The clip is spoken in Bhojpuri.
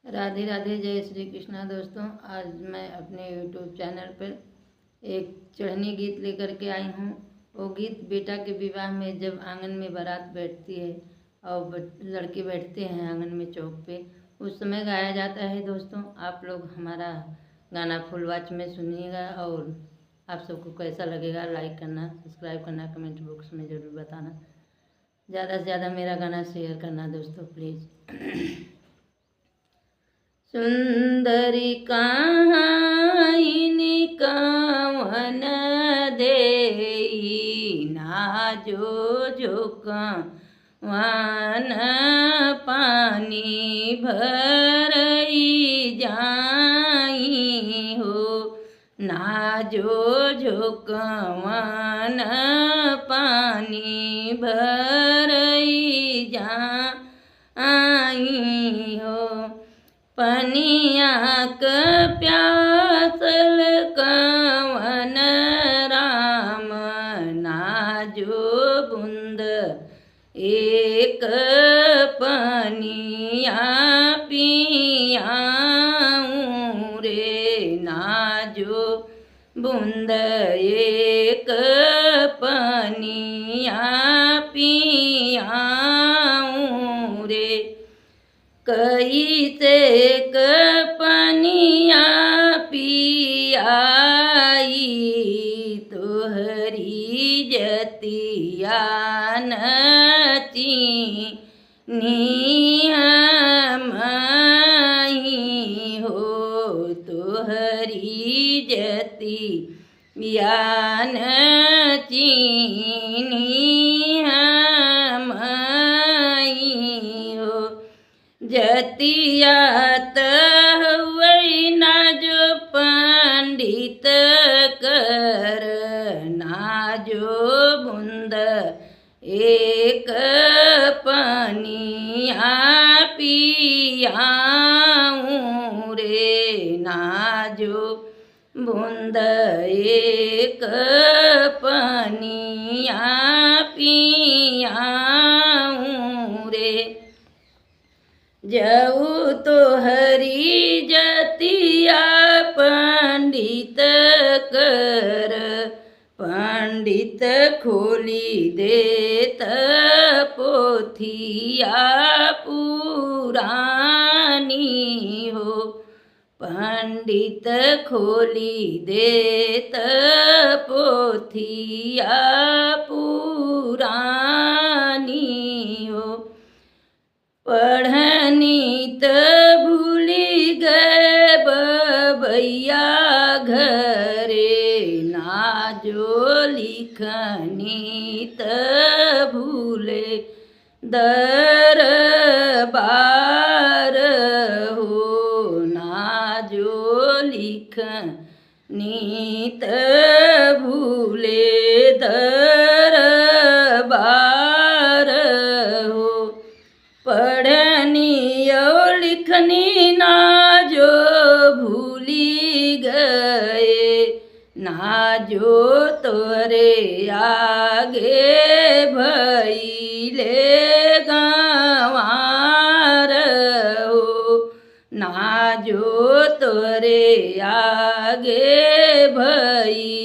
राधे राधे, जय श्री कृष्णा। दोस्तों, आज मैं अपने YouTube चैनल पर एक चढ़नी गीत लेकर के आई हूँ। वो गीत बेटा के विवाह में जब आंगन में बारात बैठती है और लड़के बैठते हैं आंगन में चौक पे, उस समय गाया जाता है। दोस्तों, आप लोग हमारा गाना फुल वॉच में सुनिएगा और आप सबको कैसा लगेगा लाइक करना, सब्सक्राइब करना, कमेंट बॉक्स में ज़रूर बताना। ज़्यादा से ज़्यादा मेरा गाना शेयर करना दोस्तों प्लीज़। सुंदरी काहिनी कवन देई नाजो झोंकवन पानी भरई जाई हो, नाजो झोंकवन पानी भरई जाई हो। पनिया क प्यासल कवन राम नाजो बूंद एक पनिया पियाऊँ रे, नाजो बूंद एक पनिया पियाऊँ रे। कैसे पनिया पियाई तोहरी जतिया नचीनी हमाई हो, तोहरी जतिया नचीनी हमाई हो। जतिया तहुई नाजो पंडित कर, नाजो बूंद एक पनिया पियाऊँ रे, नाजो बूंद एक पनिया पियाऊँ रे। जऊ तोहरी जतिया पंडित कर, पंडित खोली देत पोथिया पुरानी हो, पंडित खोली देत पोथिया पुरानी हो। पढ़नी त भूली गए बबैया घरे, नाजो लिखनी त भूले दरबार हो, नाजो लिखनी त भूले दरबार हो। पढ़नी और लिखनी नाजो भूली गए, नाजो तोरे आगे भइले गंवार हो, नाजो तोरे आगे भई